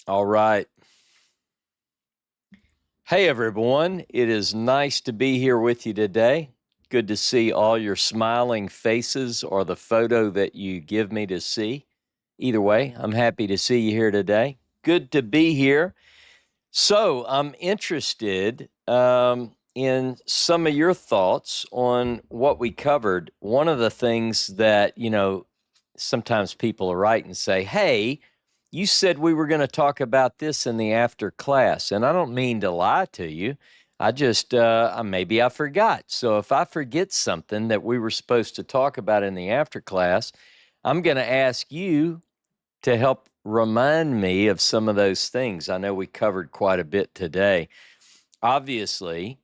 All right. Hey, everyone. It is nice to be here with you today. Good to see all your smiling faces or the photo that you give me to see. Either way, I'm happy to see you here today. Good to be here. So, I'm interested in some of your thoughts on what we covered. One of the things that, sometimes people write and say, hey, you said we were going to talk about this in the after class. And I don't mean to lie to you. I just, maybe I forgot. So if I forget something that we were supposed to talk about in the after class, I'm going to ask you to help remind me of some of those things. I know we covered quite a bit today. Obviously,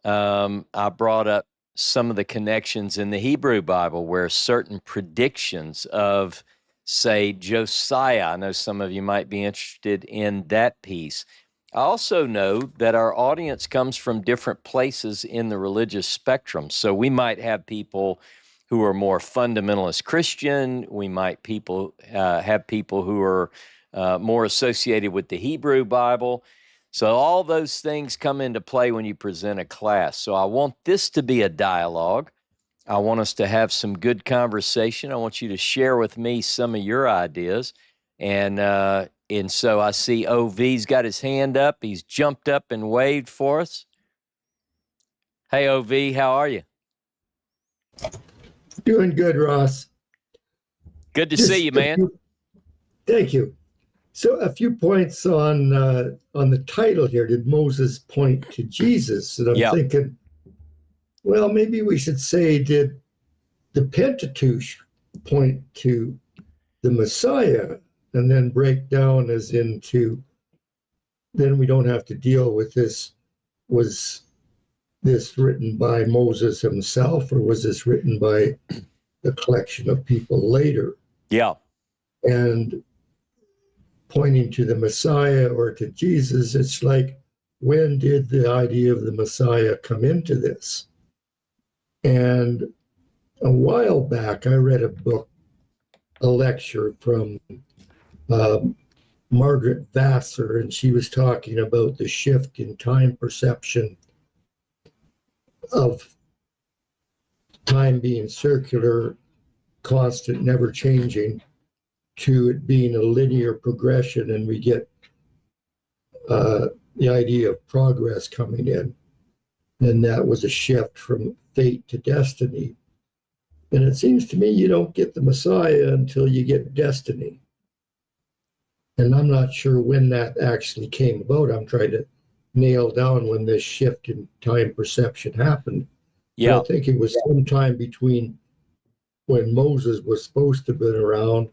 I brought up some of the connections in the Hebrew Bible where certain predictions of, say, Josiah, I know some of you might be interested in that piece. I also know that our audience comes from different places in the religious spectrum. So we might have people who are more fundamentalist Christian. We might have people who are more associated with the Hebrew Bible. So all those things come into play when you present a class. So I want this to be a dialogue. I want us to have some good conversation. I want you to share with me some of your ideas. And so I see OV's got his hand up. He's jumped up and waved for us. Hey, OV, how are you? Doing good, Ross. Good to see you, man. Thank you. So a few points on the title here. Did Moses point to Jesus? And I'm thinking, well, maybe we should say, did the Pentateuch point to the Messiah? And then break down as into, then we don't have to deal with this. Was this written by Moses himself, or was this written by the collection of people later? Yeah. And pointing to the Messiah or to Jesus, it's like, when did the idea of the Messiah come into this? And a while back, I read a book, a lecture from Margaret Vassar, and she was talking about the shift in time perception of time being circular, constant, never changing, to it being a linear progression, and we get the idea of progress coming in. And that was a shift from fate to destiny. And it seems to me you don't get the Messiah until you get destiny. And I'm not sure when that actually came about. I'm trying to nail down when this shift in time perception happened. Yeah. But I think it was sometime between when Moses was supposed to have been around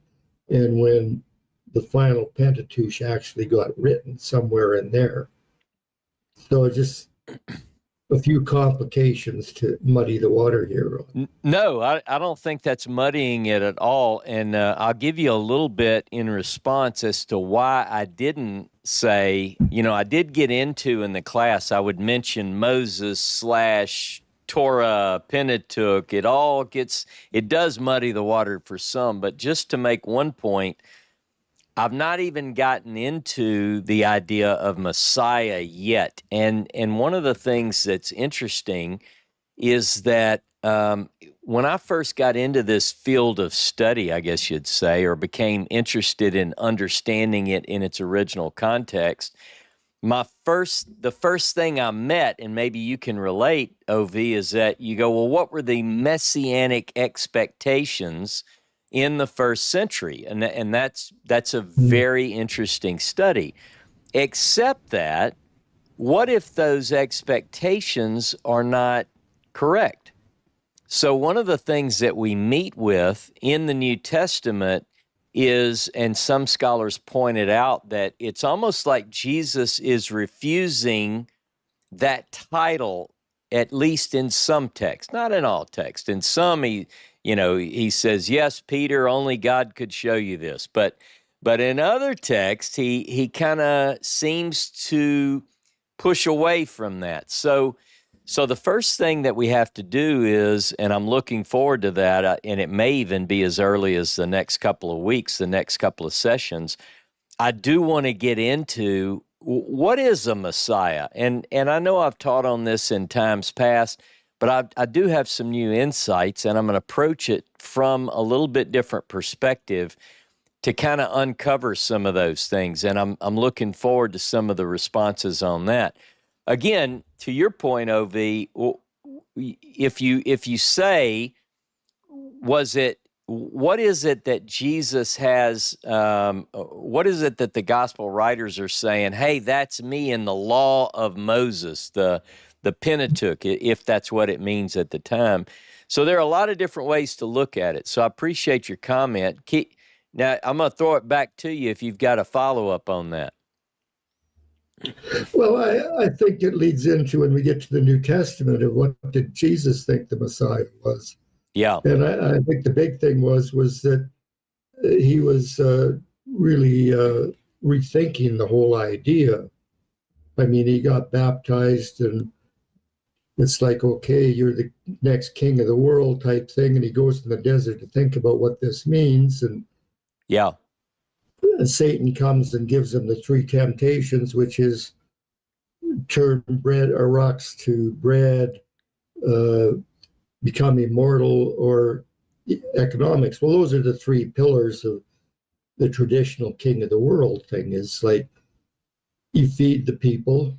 and when the final Pentateuch actually got written, somewhere in there. So just a few complications to muddy the water here. No, I don't think that's muddying it at all. And I'll give you a little bit in response as to why I didn't say, I did get into in the class, I would mention Moses / Torah, Pentateuch. It does muddy the water for some. But just to make one point, I've not even gotten into the idea of Messiah yet. And one of the things that's interesting is that when I first got into this field of study, I guess you'd say, or became interested in understanding it in its original context, the first thing I met, and maybe you can relate, OV, is that you go, well, what were the messianic expectations in the first century? And that's a very interesting study. Except that, what if those expectations are not correct? So one of the things that we meet with in the New Testament is, and some scholars pointed out, that it's almost like Jesus is refusing that title, at least in some texts, not in all texts. In some, he says, yes, Peter, only God could show you this. But in other texts, he kind of seems to push away from that. So the first thing that we have to do is, and I'm looking forward to that, and it may even be as early as the next couple of weeks, the next couple of sessions, I do want to get into what is a Messiah, and I know I've taught on this in times past, but I do have some new insights, and I'm going to approach it from a little bit different perspective to kind of uncover some of those things, and I'm looking forward to some of the responses on that. Again, to your point, Ov, if you say, was it, what is it that Jesus has, what is it that the gospel writers are saying, hey, that's me in the law of Moses, the Pentateuch, if that's what it means at the time. So there are a lot of different ways to look at it. So I appreciate your comment. Now, I'm going to throw it back to you if you've got a follow-up on that. Well, I think it leads into, when we get to the New Testament, of what did Jesus think the Messiah was. Yeah. And I think the big thing was that he was really rethinking the whole idea. I mean, he got baptized, and it's like, okay, you're the next king of the world type thing. And he goes in the desert to think about what this means. And yeah, Satan comes and gives him the three temptations, which is turn bread or rocks to bread, become immortal, or economics. Well, those are the three pillars of the traditional king of the world thing. Is like, you feed the people,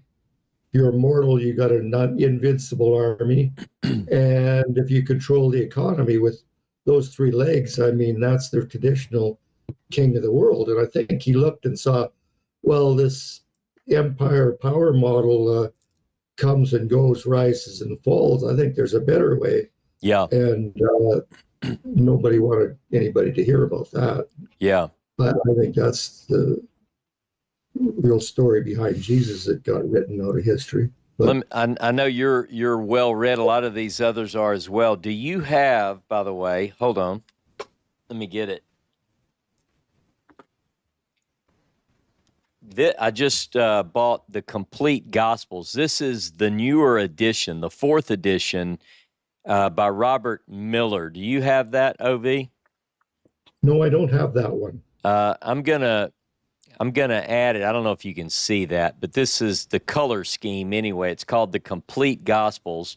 you're immortal, you got an invincible army, and if you control the economy with those three legs, I mean, that's their traditional king of the world. And I think he looked and saw, well, this empire power model comes and goes, rises and falls. I think there's a better way. Yeah. And nobody wanted anybody to hear about that. Yeah. But I think that's the real story behind Jesus that got written out of history. But I know you're well read. A lot of these others are as well. Do you have, by the way, hold on, let me get it. I just bought the Complete Gospels. This is the newer edition, the 4th edition, by Robert Miller. Do you have that, Ov? no, I don't have that one. I'm gonna add it. I don't know if you can see that, but this is the color scheme anyway. It's called the Complete Gospels,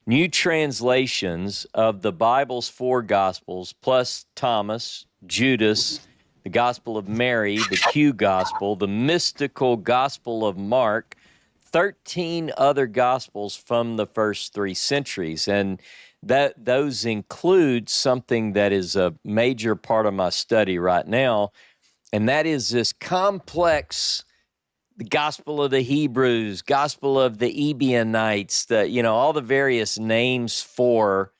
new translations of the Bible's 4 Gospels, plus Thomas, Judas, the Gospel of Mary, the Q Gospel, the mystical Gospel of Mark, 13 other Gospels from the first 3 centuries. And those include something that is a major part of my study right now, and that is this complex, the Gospel of the Hebrews, Gospel of the Ebionites, all the various names for.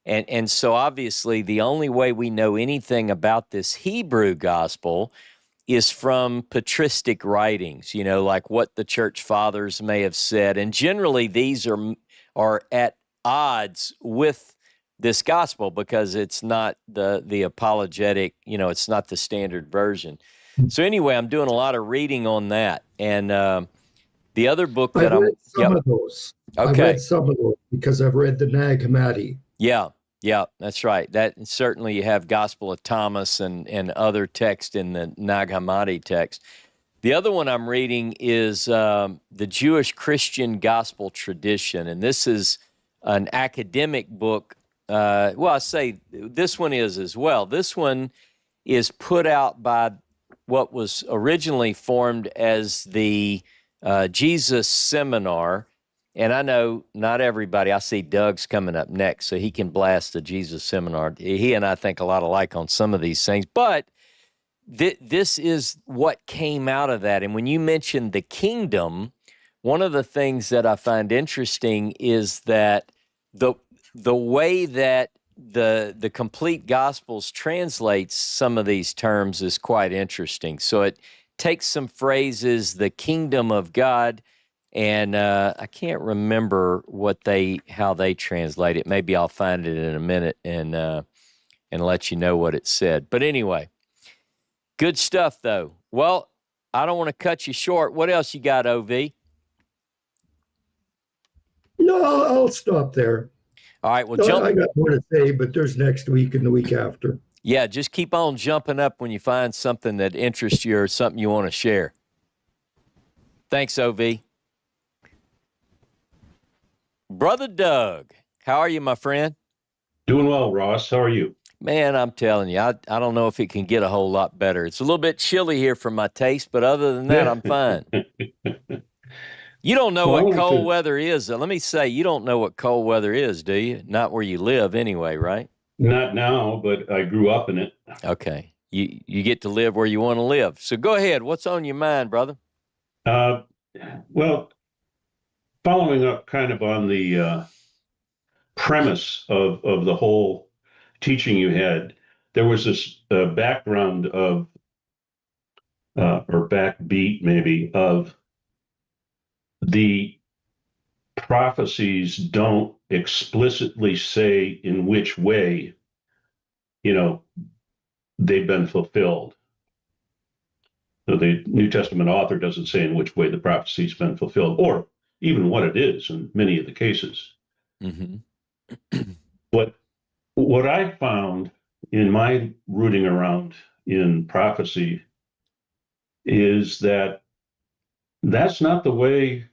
And so obviously the only way we know anything about this Hebrew gospel is from patristic writings, like what the church fathers may have said. And generally these are at odds with this gospel because it's not the apologetic, it's not the standard version. So anyway, I'm doing a lot of reading on that. And the other book that I've read some of those. Okay. I've read some of those because I've read the Nag Hammadi. Yeah, that's right. That certainly you have Gospel of Thomas and other text in the Nag Hammadi text. The other one I'm reading is the Jewish Christian Gospel Tradition, and this is an academic book. I say this one is as well. This one is put out by what was originally formed as the Jesus Seminar. And I know not everybody, I see Doug's coming up next, so he can blast the Jesus Seminar. He and I think a lot alike on some of these things, but this is what came out of that. And when you mentioned the kingdom, one of the things that I find interesting is that the way that the Complete Gospels translates some of these terms is quite interesting. So it takes some phrases, the kingdom of God, and I can't remember how they translate it. Maybe I'll find it in a minute and let you know what it said. But anyway, good stuff though. Well, I don't want to cut you short. What else you got, Ov? No, I'll stop there. All right. Well, I got more to say, but there's next week and the week after. Yeah, just keep on jumping up when you find something that interests you or something you want to share. Thanks, OV. Brother Doug, how are you, my friend? Doing well, Ross. How are you? Man, I'm telling you, I don't know if it can get a whole lot better. It's a little bit chilly here for my taste, but other than that, I'm fine. You don't know Well, I what wanted cold to, weather is. Let me say, you don't know what cold weather is, do you? Not where you live anyway, right? not now, but I grew up in it. Okay. You get to live where you want to live. So go ahead. What's on your mind, brother? Uh, well, following up kind of on the premise of the whole teaching you had, there was this background of, or backbeat maybe, of the prophecies don't explicitly say in which way, you know, they've been fulfilled. So the New Testament author doesn't say in which way the prophecy's been fulfilled, or even what it is in many of the cases. Mm-hmm. What what I found in my rooting around in prophecy is that that's not the way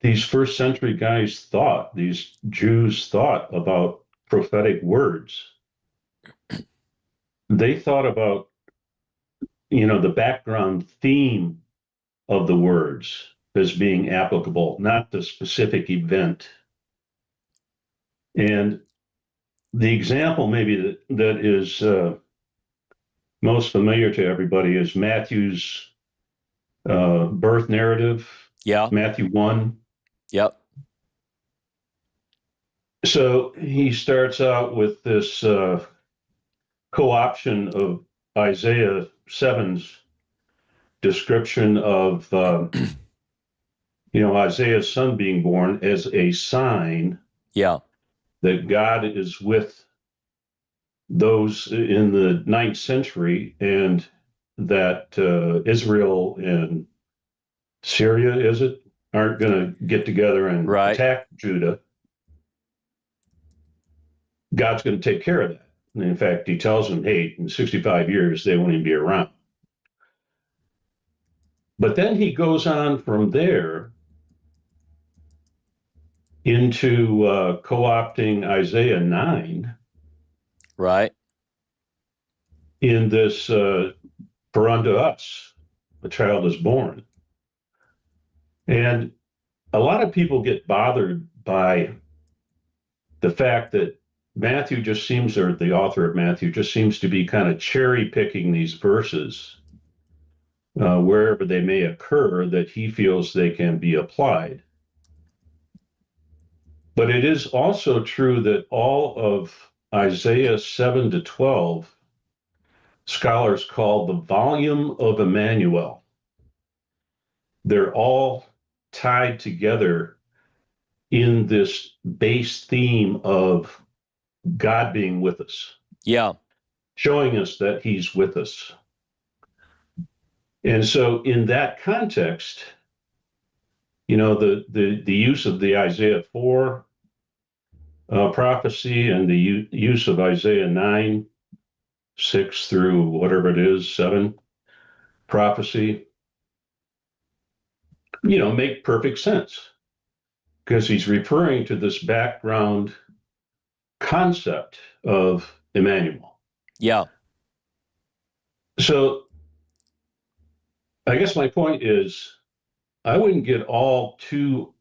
these first century guys thought, these Jews thought about prophetic words. They thought about, the background theme of the words as being applicable, not the specific event. And the example maybe that is most familiar to everybody is Matthew's birth narrative, Yeah. Matthew 1. Yep. So he starts out with this co-option of Isaiah 7's description of, Isaiah's son being born as a sign Yeah. that God is with those in the 9th century, and that Israel and Syria, is it, aren't going to get together and Right. attack Judah. God's going to take care of that. And in fact, he tells them, hey, in 65 years, they won't even be around. But then he goes on from there into co-opting Isaiah 9 Right. in this, for unto us, a child is born. And a lot of people get bothered by the fact that Matthew just seems, or the author of Matthew just seems to be kind of cherry picking these verses wherever they may occur that he feels they can be applied. But it is also true that all of Isaiah 7 to 12, scholars call the volume of Emmanuel. They're all tied together in this base theme of God being with us. Yeah. Showing us that he's with us. And so in that context, the use of the Isaiah 4 prophecy and the use of Isaiah 9, 6 through whatever it is, 7 prophecy, make perfect sense because he's referring to this background concept of Emmanuel. Yeah. So I guess my point is I wouldn't get all too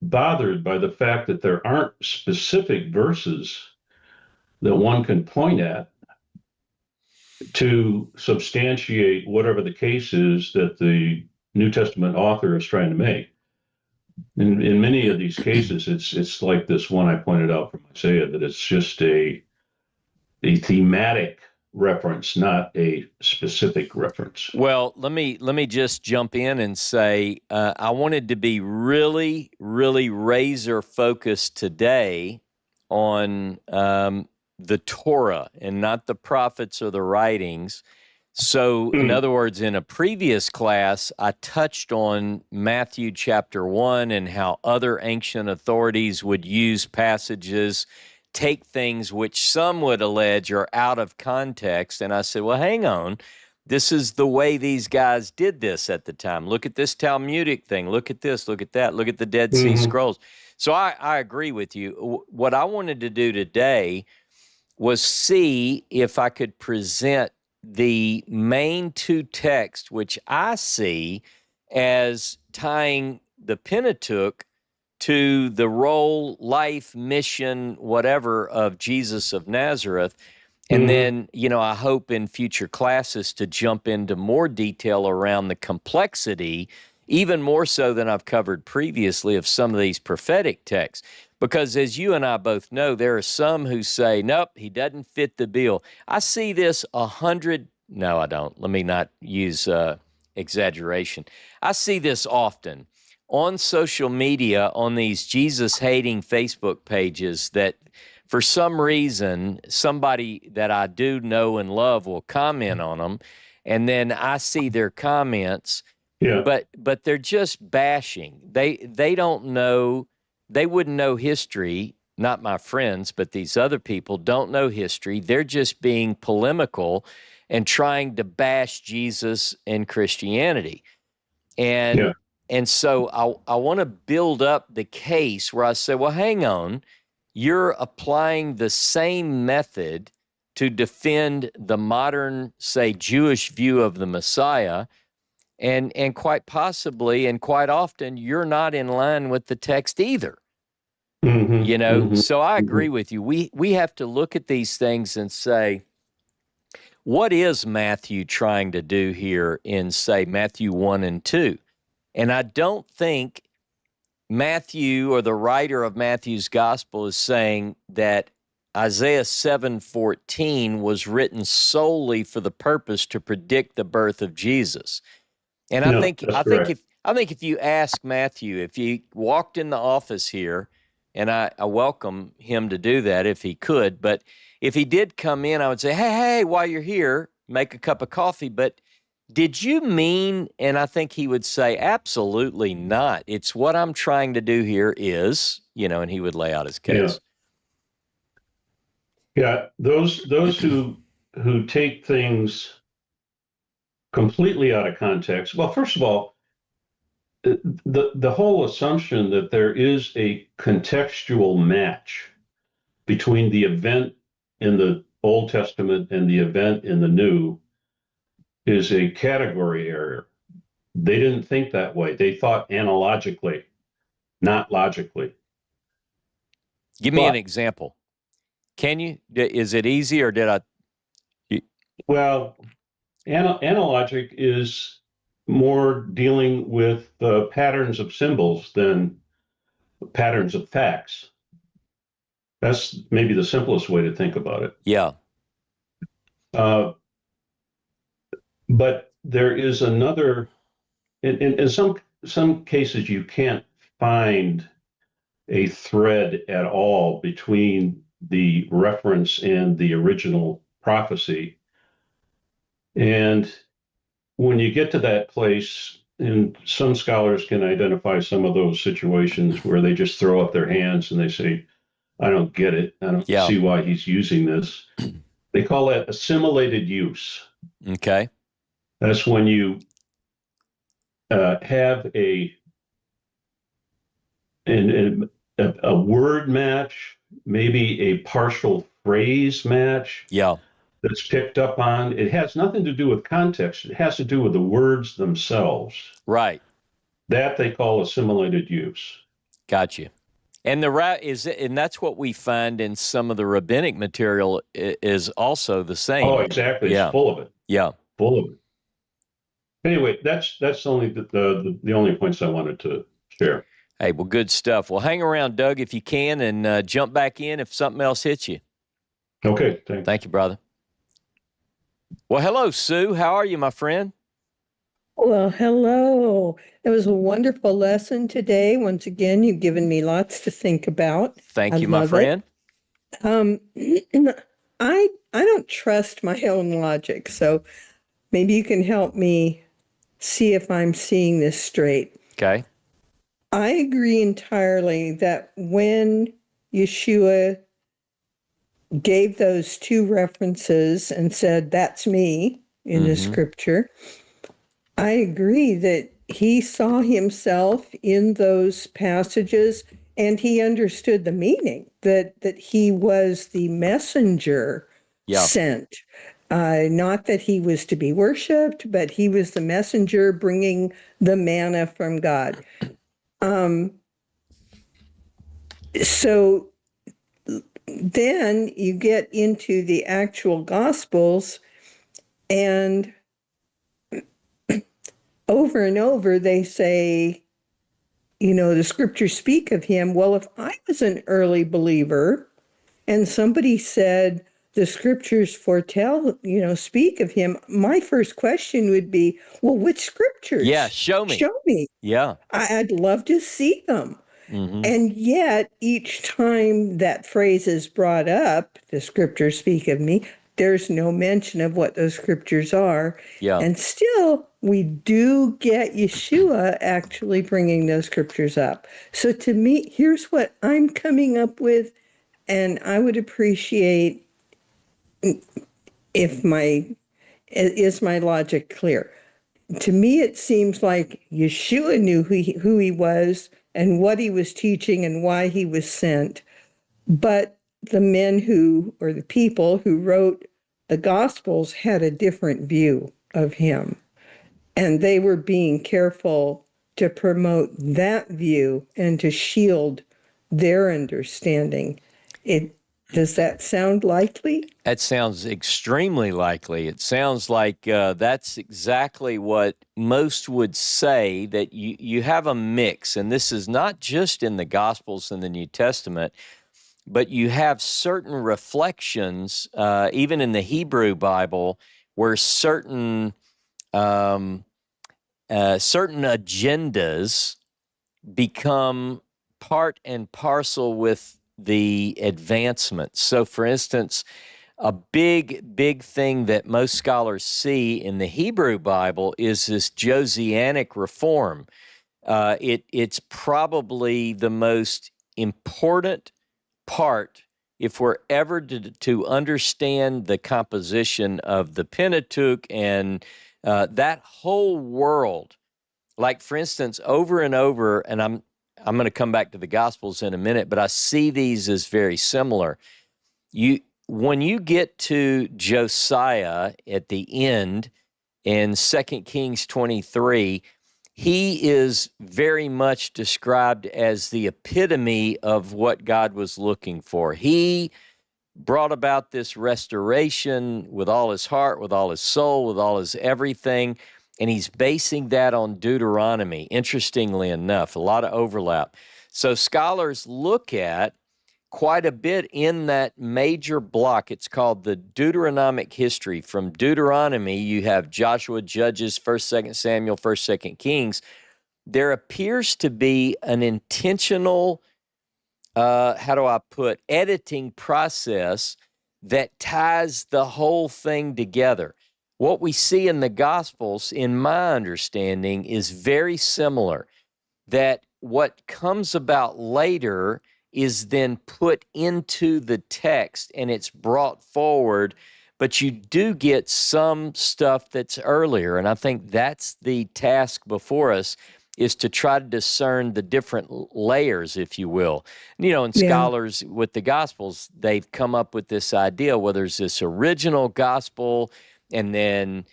bothered by the fact that there aren't specific verses that one can point at to substantiate whatever the case is that the New Testament author is trying to make. In many of these cases, it's like this one I pointed out from Isaiah, that it's just a thematic reference, not a specific reference. Well, let me just jump in and say I wanted to be really, really razor focused today on the Torah and not the prophets or the writings. So, in other words, in a previous class, I touched on Matthew chapter 1 and how other ancient authorities would use passages take things which some would allege are out of context. And I said, well, hang on. This is the way these guys did this at the time. Look at this Talmudic thing. Look at this. Look at that. Look at the Dead Sea Scrolls. So I agree with you. What I wanted to do today was see if I could present the main two texts, which I see as tying the Pentateuch to the role, life, mission, whatever of Jesus of Nazareth. And then, I hope in future classes to jump into more detail around the complexity, even more so than I've covered previously, of some of these prophetic texts. Because as you and I both know, there are some who say, nope, he doesn't fit the bill. I see this 100, no, I don't. Let me not use exaggeration. I see this often on social media, on these Jesus-hating Facebook pages, that for some reason, somebody that I do know and love will comment on them, and then I see their comments, but they're just bashing. They don't know, they wouldn't know history, not my friends, but these other people don't know history. They're just being polemical and trying to bash Jesus and Christianity. And so I want to build up the case where I say, well, hang on, you're applying the same method to defend the modern, say, Jewish view of the Messiah, and quite possibly and quite often you're not in line with the text either. So I agree with you. We have to look at these things and say, what is Matthew trying to do here in, say, Matthew 1 and 2? And I don't think Matthew, or the writer of Matthew's gospel, is saying that Isaiah 7:14 was written solely for the purpose to predict the birth of Jesus. And I think if you ask Matthew, if he walked in the office here, and I welcome him to do that if he could, but if he did come in, I would say, hey, while you're here, make a cup of coffee, but did you mean, and I think he would say, absolutely not. It's what I'm trying to do here is, and he would lay out his case. Yeah, those who take things completely out of context. Well, first of all, the whole assumption that there is a contextual match between the event in the Old Testament and the event in the New is a category error. They didn't think that way. They thought analogically, not logically. Give me an example. Can you? Is it easy, or did I? Well, analogic is more dealing with patterns of symbols than patterns of facts. That's maybe the simplest way to think about it. Yeah. But there is another, in some cases, you can't find a thread at all between the reference and the original prophecy. And when you get to that place, and some scholars can identify some of those situations where they just throw up their hands and they say, I don't get it. I don't see why he's using this. They call that assimilated use. Okay. That's when you have a word match, maybe a partial phrase match. Yeah. That's picked up on. It has nothing to do with context. It has to do with the words themselves. Right. That they call assimilated use. Gotcha. And and that's what we find in some of the rabbinic material is also the same. Oh, exactly. It's full of it. Yeah. Full of it. Anyway, that's only the only points I wanted to share. Hey, well, good stuff. Well, hang around, Doug, if you can, and jump back in if something else hits you. Okay. Thanks. Thank you, brother. Well, hello, Sue. How are you, my friend? Well, hello. It was a wonderful lesson today. Once again, you've given me lots to think about. Thank you, my friend. I don't trust my own logic, so maybe you can help me see if I'm seeing this straight. Okay. I agree entirely that when Yeshua gave those two references and said, that's me in the scripture. I agree that he saw himself in those passages and he understood the meaning, that he was the messenger sent. Not that he was to be worshiped, but he was the messenger bringing the manna from God. So then you get into the actual Gospels, and over they say, the scriptures speak of him. Well, if I was an early believer and somebody said the scriptures foretell, speak of him, my first question would be, well, which scriptures? Yeah, show me. Show me. Yeah. I'd love to see them. And yet, each time that phrase is brought up, the scriptures speak of me, there's no mention of what those scriptures are. Yeah. And still, we do get Yeshua actually bringing those scriptures up. So to me, here's what I'm coming up with, and I would appreciate if is my logic clear? To me, it seems like Yeshua knew who he was and what he was teaching and why he was sent. But the the people who wrote the Gospels had a different view of him. And they were being careful to promote that view and to shield their understanding. Does that sound likely? That sounds extremely likely. It sounds like that's exactly what most would say, that you have a mix. And this is not just in the Gospels and the New Testament, but you have certain reflections, even in the Hebrew Bible, where certain agendas become part and parcel with the advancement. So, for instance, a big thing that most scholars see in the Hebrew Bible is this Josianic reform. It's probably the most important part if we're ever to understand the composition of the Pentateuch and that whole world. Like, for instance, over and over, and I'm going to come back to the Gospels in a minute, but I see these as very similar. When you get to Josiah at the end in 2 Kings 23, he is very much described as the epitome of what God was looking for. He brought about this restoration with all his heart, with all his soul, with all his everything, and he's basing that on Deuteronomy, interestingly enough, a lot of overlap. So scholars look at quite a bit in that major block. It's called the Deuteronomic history. From Deuteronomy, you have Joshua, Judges, 1st, 2nd Samuel, 1st, 2nd Kings. There appears to be an intentional, editing process that ties the whole thing together. What we see in the Gospels, in my understanding, is very similar, that what comes about later is then put into the text and it's brought forward, but you do get some stuff that's earlier. And I think that's the task before us, is to try to discern the different layers, if you will. And scholars with the Gospels, they've come up with this idea, well, there's this original gospel, and then,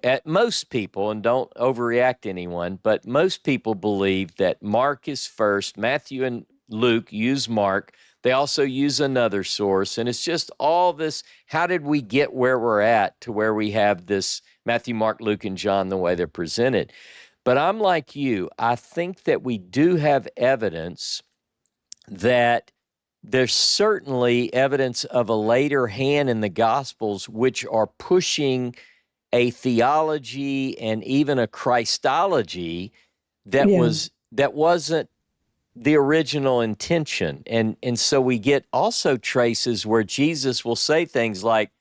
at most people, and don't overreact anyone, but most people believe that Mark is first. Matthew and Luke use Mark. They also use another source. And it's just all this, how did we get where we're at to where we have this Matthew, Mark, Luke, and John the way they're presented? But I'm like you. I think that we do have evidence that there's certainly evidence of a later hand in the Gospels which are pushing a theology and even a Christology that wasn't the original intention. And so we get also traces where Jesus will say things like,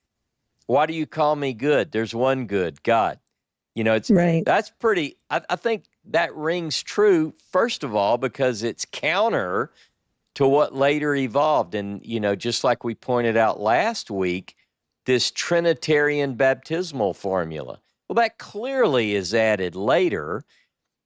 why do you call me good? There's one good, God. That's pretty, I think that rings true, first of all, because it's counter to what later evolved. And, just like we pointed out last week, this Trinitarian baptismal formula. Well, that clearly is added later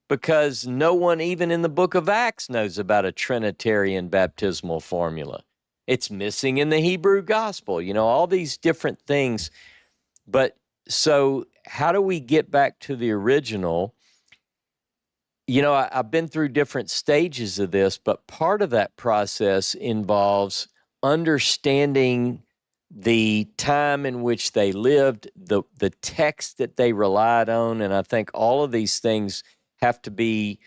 because no one even in the book of Acts knows about a Trinitarian baptismal formula. It's missing in the Hebrew gospel, all these different things. But so how do we get back to the original? I've been through different stages of this, but part of that process involves understanding the time in which they lived, the text that they relied on, and I think all of these things have to be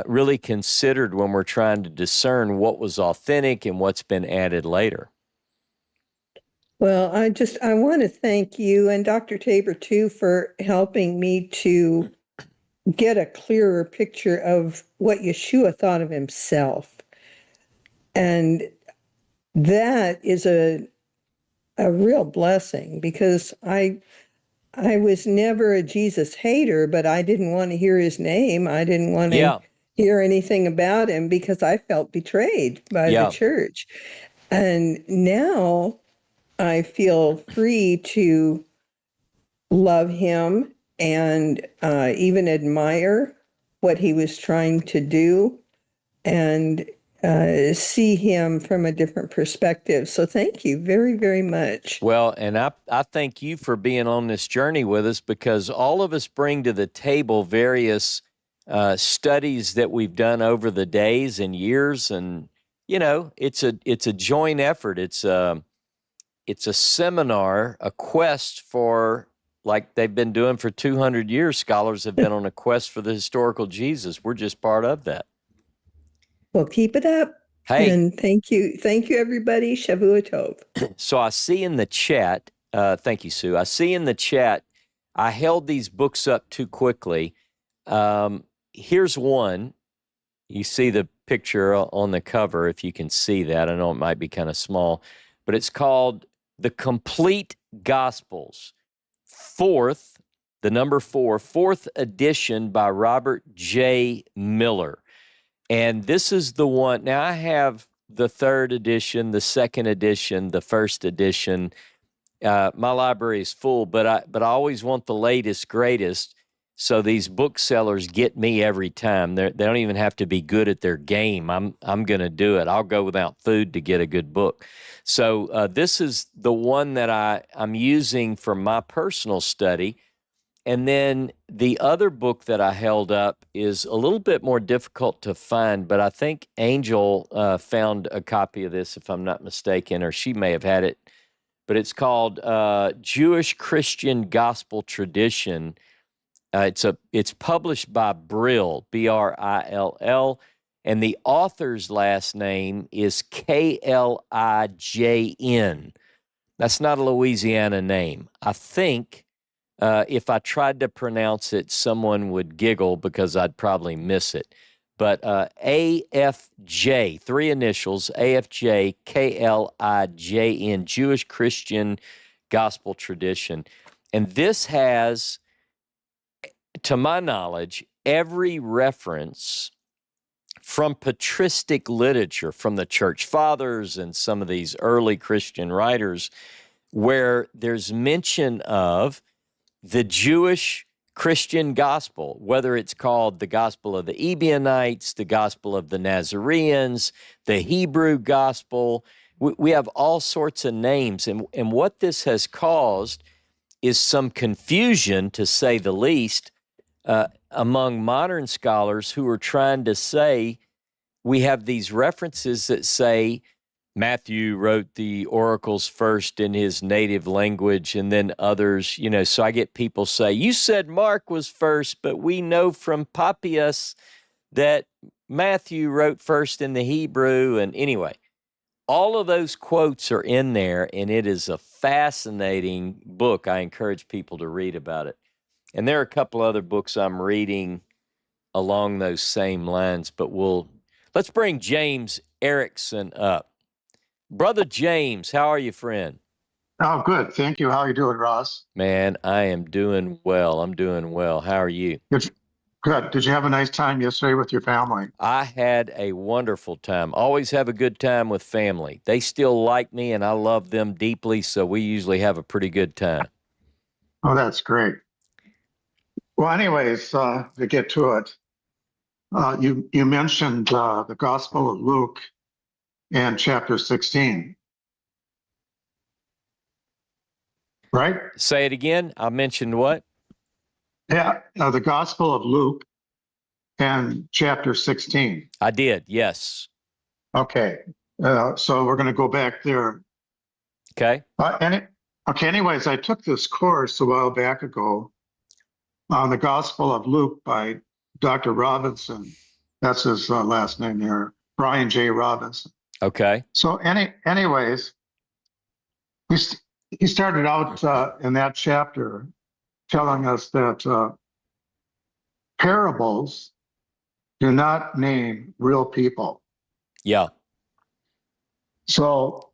really considered when we're trying to discern what was authentic and what's been added later. Well, I want to thank you and Dr. Tabor too for helping me to get a clearer picture of what Yeshua thought of himself. And that is a real blessing, because I was never a Jesus hater, but I didn't want to hear his name. I didn't want to hear anything about him because I felt betrayed by the church. And now I feel free to love him and even admire what he was trying to do and see him from a different perspective. So thank you very, very much. Well, and I thank you for being on this journey with us, because all of us bring to the table various studies that we've done over the days and years. And, it's a joint effort. It's a seminar, a quest for, like they've been doing for 200 years. Scholars have been on a quest for the historical Jesus. We're just part of that. Well, keep it up. Hey. And thank you. Thank you, everybody. Shavua Tov. So I see in the chat, thank you, Sue. I see in the chat, I held these books up too quickly. Here's one. You see the picture on the cover, if you can see that. I know it might be kind of small, but it's called The Complete Gospels, fourth edition by Robert J. Miller. And this is the one. Now, I have the third edition, the second edition, the first edition. My library is full, but I always want the latest, greatest. So these booksellers get me every time. They don't even have to be good at their game. I'm going to do it. I'll go without food to get a good book. So this is the one that I'm using for my personal study. And then the other book that I held up is a little bit more difficult to find, but I think Angel found a copy of this, if I'm not mistaken, or she may have had it. But it's called Jewish Christian Gospel Tradition. It's published by Brill, Brill, and the author's last name is Klijn. That's not a Louisiana name. I think if I tried to pronounce it, someone would giggle because I'd probably miss it. But AFJ, three initials, AFJ, Klijn, Jewish Christian Gospel Tradition. And this has, to my knowledge, every reference from patristic literature, from the church fathers and some of these early Christian writers, where there's mention of the Jewish Christian gospel, whether it's called the gospel of the Ebionites, the gospel of the Nazarenes, the Hebrew gospel. We have all sorts of names. And what this has caused is some confusion, to say the least, among modern scholars who are trying to say we have these references that say Matthew wrote the oracles first in his native language, and then others, so I get people say, you said Mark was first, but we know from Papias that Matthew wrote first in the Hebrew. And anyway, all of those quotes are in there, and it is a fascinating book. I encourage people to read about it. And there are a couple other books I'm reading along those same lines, but let's bring James Erickson up. Brother James, how are you, friend? Oh, good. Thank you. How are you doing, Ross? Man, I am doing well. I'm doing well. How are you? Good. Did you have a nice time yesterday with your family? I had a wonderful time. Always have a good time with family. They still like me, and I love them deeply, so we usually have a pretty good time. Oh, that's great. Well, anyways, to get to it, you mentioned the Gospel of Luke and chapter 16, right? Say it again. I mentioned what? Yeah, the Gospel of Luke and chapter 16. I did, yes. Okay, so we're going to go back there. Okay. Anyways, I took this course a while back ago on the Gospel of Luke by Dr. Robinson. That's his last name there, Brian J. Robinson. Okay. So anyways, he started out in that chapter telling us that parables do not name real people. Yeah. So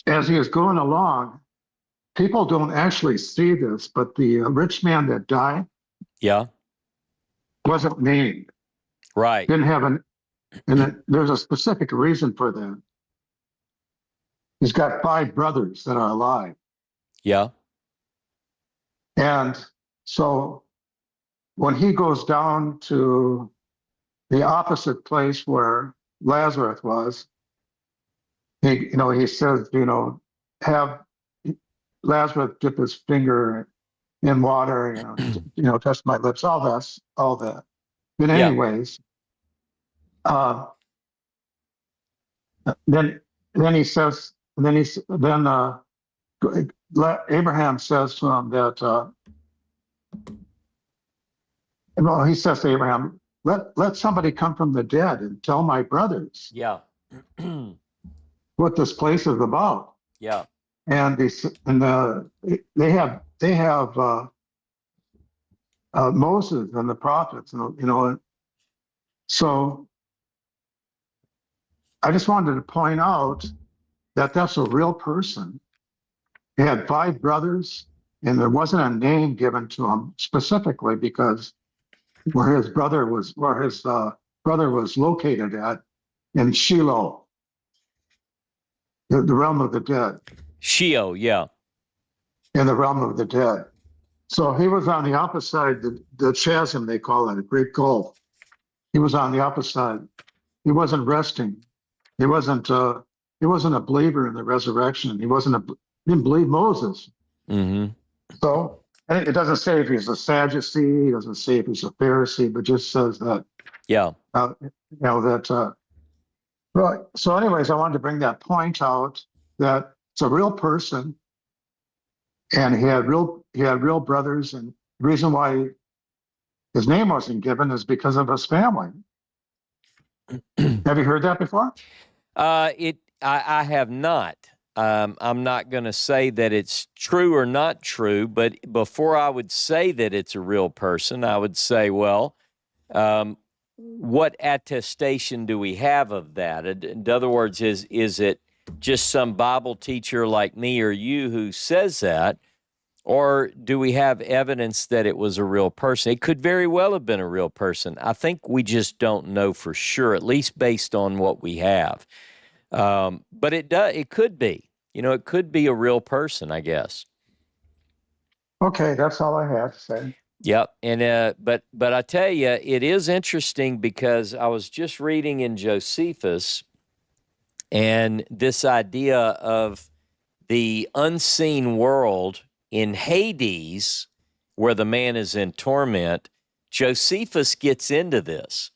as he is going along, people don't actually see this, but the rich man that died Yeah. wasn't named. Right. Didn't have and there's a specific reason for that. He's got 5 brothers that are alive. Yeah. And so when he goes down to the opposite place where Lazarus was, he says, have Lazarus dip his finger in water, touch my lips, all that. But Yeah. anyways, then he says, Abraham says to him that, he says to Abraham, let somebody come from the dead and tell my brothers Yeah. what this place is about. Yeah. And they have Moses and the prophets, so I just wanted to point out that that's a real person. He had 5 brothers, and there wasn't a name given to him specifically because where his brother was located at in Shiloh, the realm of the dead. Sheol, yeah. In the realm of the dead. So he was on the opposite side, the chasm, they call it, a great gulf. He was on the opposite side. He wasn't resting. He wasn't a believer in the resurrection. He didn't believe Moses. Mm-hmm. So and it doesn't say if he's a Sadducee, it doesn't say if he's a Pharisee, but just says that. Yeah. Right. So anyways, I wanted to bring that point out that it's a real person, and he had real brothers, and the reason why his name wasn't given is because of his family. Have you heard that before? I have not. I'm not going to say that it's true or not true, but before I would say that it's a real person, I would say, well, what attestation do we have of that? In other words, is it just some Bible teacher like me or you who says that, or do we have evidence that it was a real person? It could very well have been a real person. I think we just don't know for sure, at least based on what we have. But it could be. It could be a real person, I guess. Okay, that's all I have to say. Yep. And but I tell you, it is interesting because I was just reading in Josephus, and this idea of the unseen world in Hades, where the man is in torment. Josephus gets into this.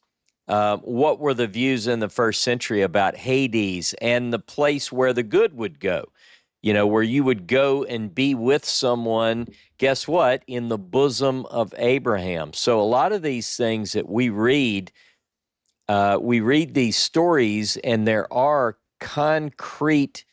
What were the views in the first century about Hades and the place where the good would go? Where you would go and be with someone, guess what? In the bosom of Abraham. So a lot of these things that we read these stories, and there are concrete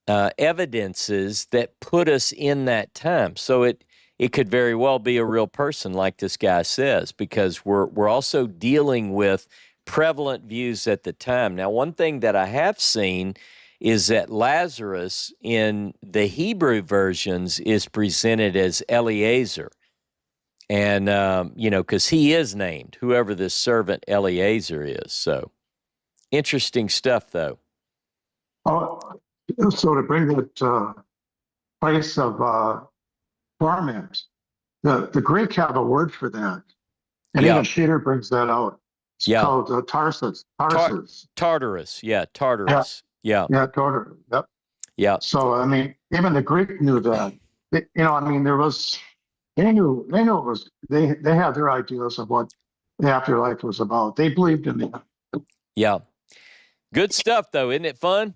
evidences that put us in that time. So it could very well be a real person, like this guy says, because we're also dealing with prevalent views at the time. Now, one thing that I have seen is that Lazarus in the Hebrew versions is presented as Eliezer. And, because he is named, whoever this servant Eliezer is. So interesting stuff, though. Oh, so to bring that place of torment, the Greek have a word for that, and Yeah. even Peter brings that out. It's Yeah. called Tarsus. Tarsus. Tartarus. Yeah. Yeah. Tartarus. Yeah. Yeah, Tartarus. Yep. Yeah. So I mean, even the Greek knew that. I mean, there was they knew it was they had their ideas of what the afterlife was about. They believed in it. Yeah. Good stuff, though. Isn't it fun?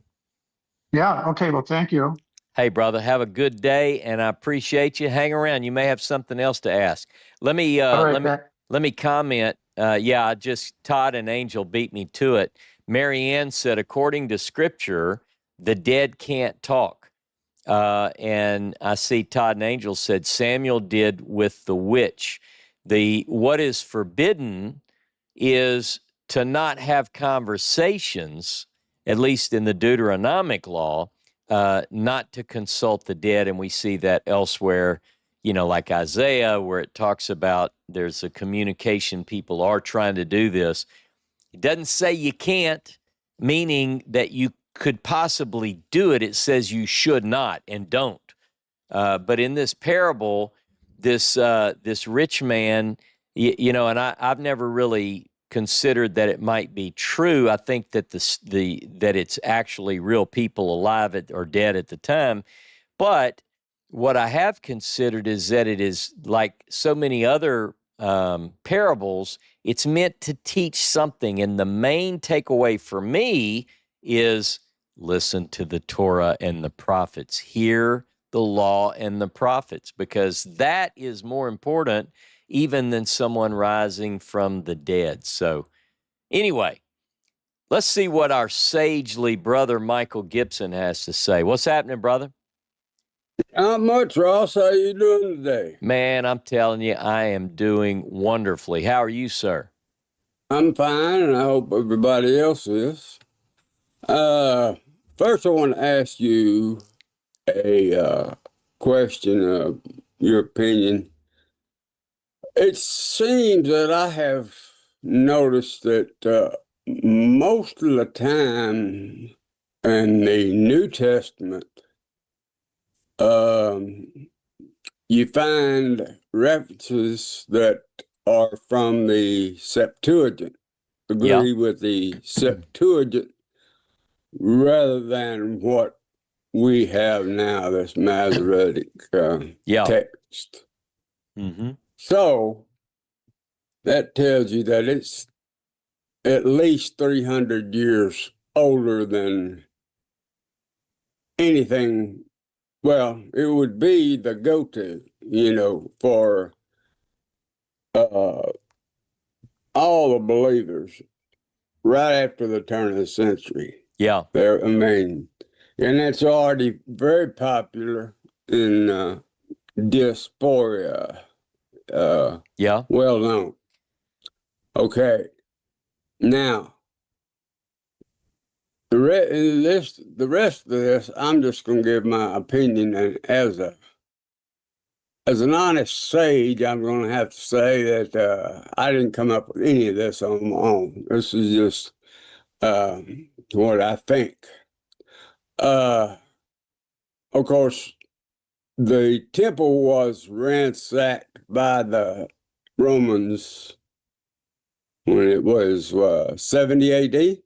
Yeah. Okay. Well, thank you. Hey, brother, have a good day, and I appreciate you. Hang around. You may have something else to ask. Let me All right. let me comment. Todd and Angel beat me to it. Mary Ann said, according to Scripture, the dead can't talk. And I see Todd and Angel said Samuel did with the witch. What is forbidden is to not have conversations, at least in the Deuteronomic law, not to consult the dead. And we see that elsewhere, like Isaiah, where it talks about there's a communication. People are trying to do this. It doesn't say you can't, meaning that you could possibly do it. It says you should not and don't. But in this parable, this rich man, and I've never really considered that it might be true. I think that that it's actually real people alive or dead at the time. But what I have considered is that it is like so many other parables. It's meant to teach something, and the main takeaway for me is listen to the Torah and the prophets. Hear the law and the prophets, because that is more important even than someone rising from the dead. So anyway, let's see what our sagely brother Michael Gibson has to say. What's happening, brother? Not much, Ross. How you doing today? Man, I'm telling you, I am doing wonderfully. How are you, sir? I'm fine, and I hope everybody else is. First, I want to ask you a question of your opinion. It seems that I have noticed that most of the time in the New Testament, you find references that are from the Septuagint, agree with the Septuagint, rather than what we have now, this Masoretic text. Mm-hmm. So that tells you that it's at least 300 years older than anything. Well, it would be the go-to, for all the believers right after the turn of the century. Yeah. And it's already very popular in diaspora. Well known. Okay. Now, the rest of this, I'm just going to give my opinion, and as an honest sage, I'm going to have to say that I didn't come up with any of this on my own. This is just what I think. Of course, the temple was ransacked by the Romans when it was 70 AD.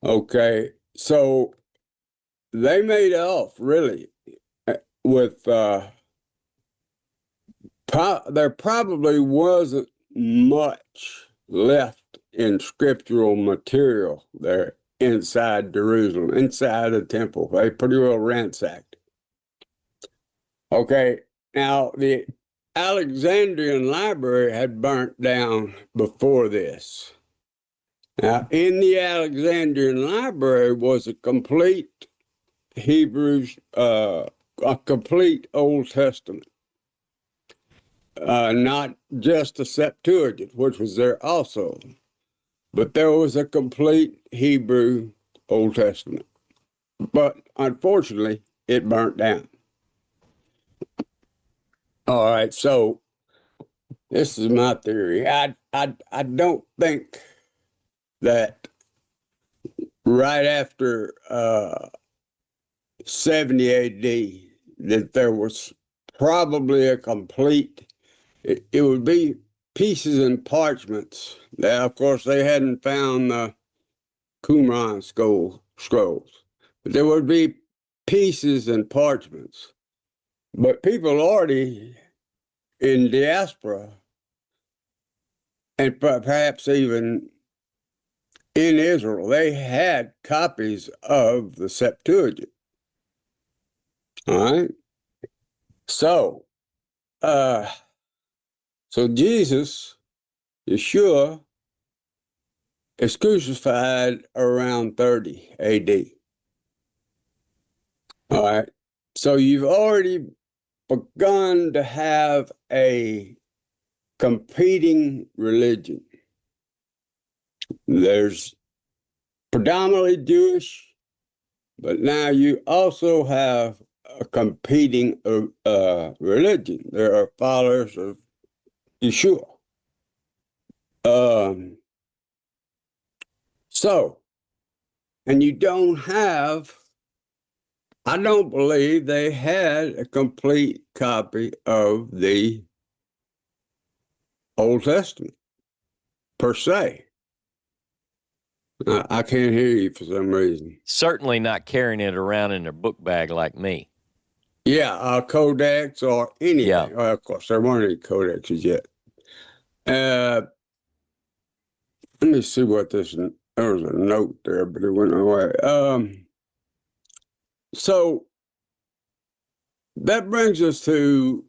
Okay, so they made off really with there probably wasn't much left in scriptural material there inside Jerusalem, inside the temple. They pretty well ransacked. Okay, now the Alexandrian library had burnt down before this. Now, in the Alexandrian library was a complete a complete Old Testament, not just the Septuagint, which was there also, but there was a complete Hebrew Old Testament. But unfortunately, it burnt down. All right, so this is my theory. I don't think that right after 70 AD that there was probably a complete. It would be pieces and parchments. Now, of course, they hadn't found the Qumran scrolls, but there would be pieces and parchments. But people already in diaspora, and perhaps even in Israel, they had copies of the Septuagint. All right. So, Jesus, Yeshua, is crucified around 30 AD. All right. So you've already begun to have a competing religion. There's predominantly Jewish, but now you also have a competing religion. There are followers of Yeshua. And you don't have, I don't believe they had a complete copy of the Old Testament, per se. I can't hear you for some reason. Certainly not carrying it around in their book bag like me. Yeah, codex or anything. Yeah. Well, of course, there weren't any codexes yet. Let me see what this, there was a note there, but it went away. So that brings us to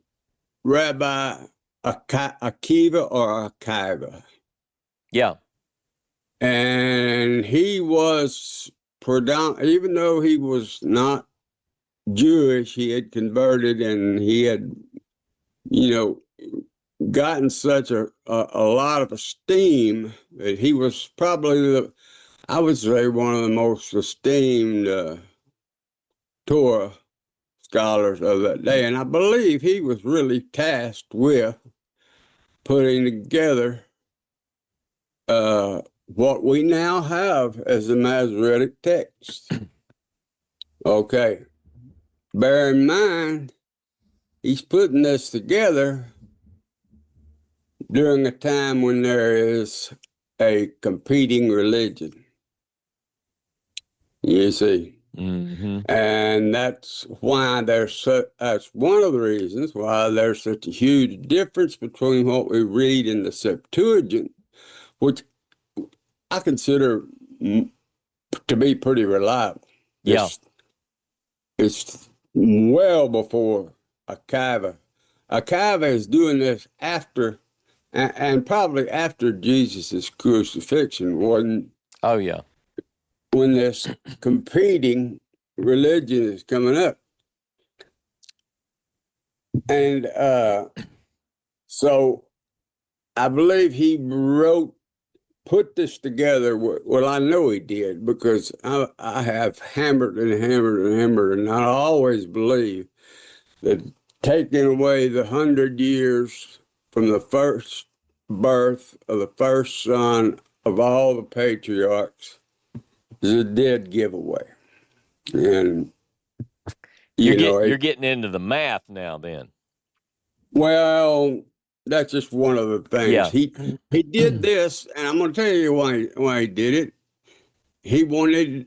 Rabbi Akiva or Akiva. Yeah. And he was even though he was not Jewish, he had converted and he had, gotten such a lot of esteem that he was probably I would say, one of the most esteemed Torah scholars of that day. And I believe he was really tasked with putting together what we now have as the Masoretic text. Okay. Bear in mind, he's putting this together during a time when there is a competing religion. You see? Mm-hmm. And that's why that's one of the reasons why there's such a huge difference between what we read in the Septuagint, which I consider to be pretty reliable. Yeah. It's well before Akiva. Akiva is doing this after, and probably after Jesus' crucifixion, Oh, yeah. when this competing religion is coming up. And so I believe he put this together. Well, I know he did, because I have hammered and hammered and hammered, and I always believe that taking away the 100 years from the first birth of the first son of all the patriarchs is a dead giveaway. And you're getting into the math now then. Well, that's just one of the things. Yeah. He did this, and I'm going to tell you why he did it. He wanted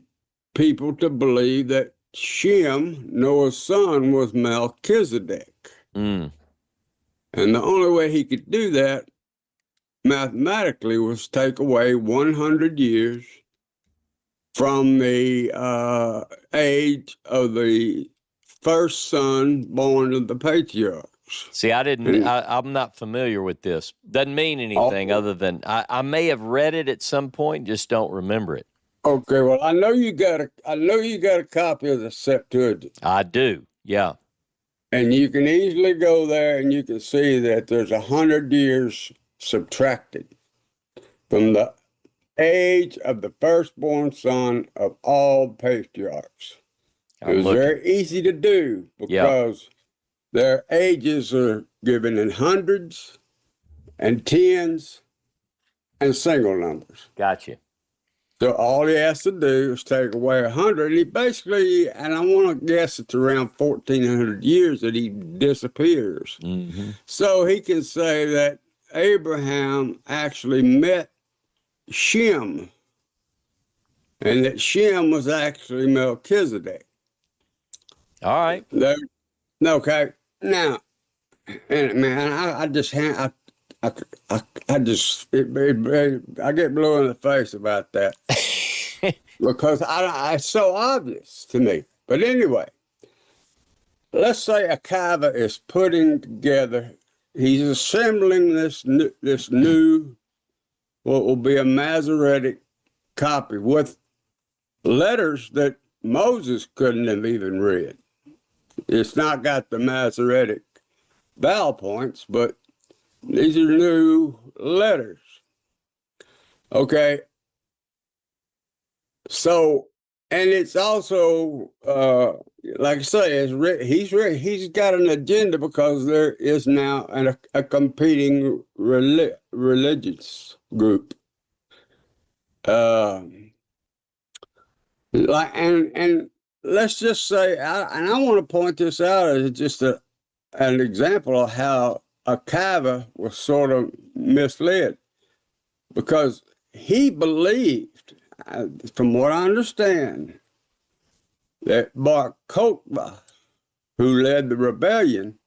people to believe that Shem, Noah's son, was Melchizedek. Mm. And the only way he could do that mathematically was take away 100 years from the age of the first son born of the patriarchs. See, I'm not familiar with this. Doesn't mean anything other than I may have read it at some point, just don't remember it. Okay, well, I know you got a copy of the Septuagint. I do, yeah. And you can easily go there and you can see that there's 100 years subtracted from the age of the firstborn son of all patriarchs. It was very easy to do because their ages are given in hundreds and tens and single numbers. Gotcha. So all he has to do is take away 100. And he basically, and I want to guess it's around 1,400 years that he disappears. Mm-hmm. So he can say that Abraham actually met Shem, and that Shem was actually Melchizedek. All right. Okay. Now, and man, I get blue in the face about that because it's so obvious to me. But anyway, let's say a Akiva is putting together. He's assembling this new, what will be a Masoretic copy with letters that Moses couldn't have even read. It's not got the Masoretic vowel points, but these are new letters. Okay. So, and it's also, like I say, he's got an agenda because there is now a competing religious group. And let's just say, and I want to point this out as just an example of how Akiva was sort of misled, because he believed, from what I understand, that Bar Kokhba, who led the rebellion,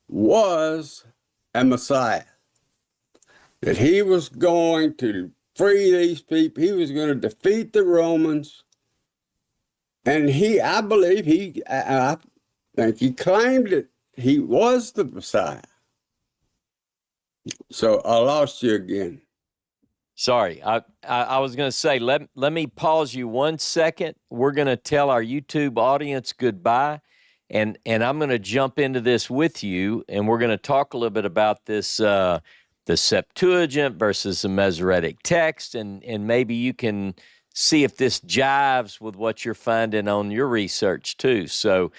was a Messiah, that he was going to free these people, he was going to defeat the Romans, and I think he claimed that he was the Messiah. So I lost you again. Sorry, I was going to say, let me pause you 1 second. We're going to tell our YouTube audience goodbye, and I'm going to jump into this with you, and we're going to talk a little bit about this, the Septuagint versus the Masoretic text, and maybe you can see if this jives with what you're finding on your research too. So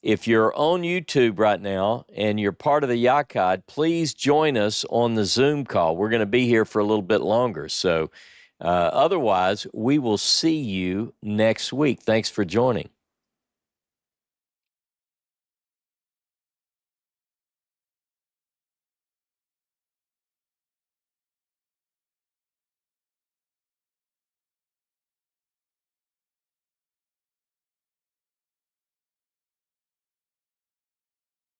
if you're on YouTube right now and you're part of the Yachad, please join us on the Zoom call. We're going to be here for a little bit longer. So otherwise, we will see you next week. Thanks for joining.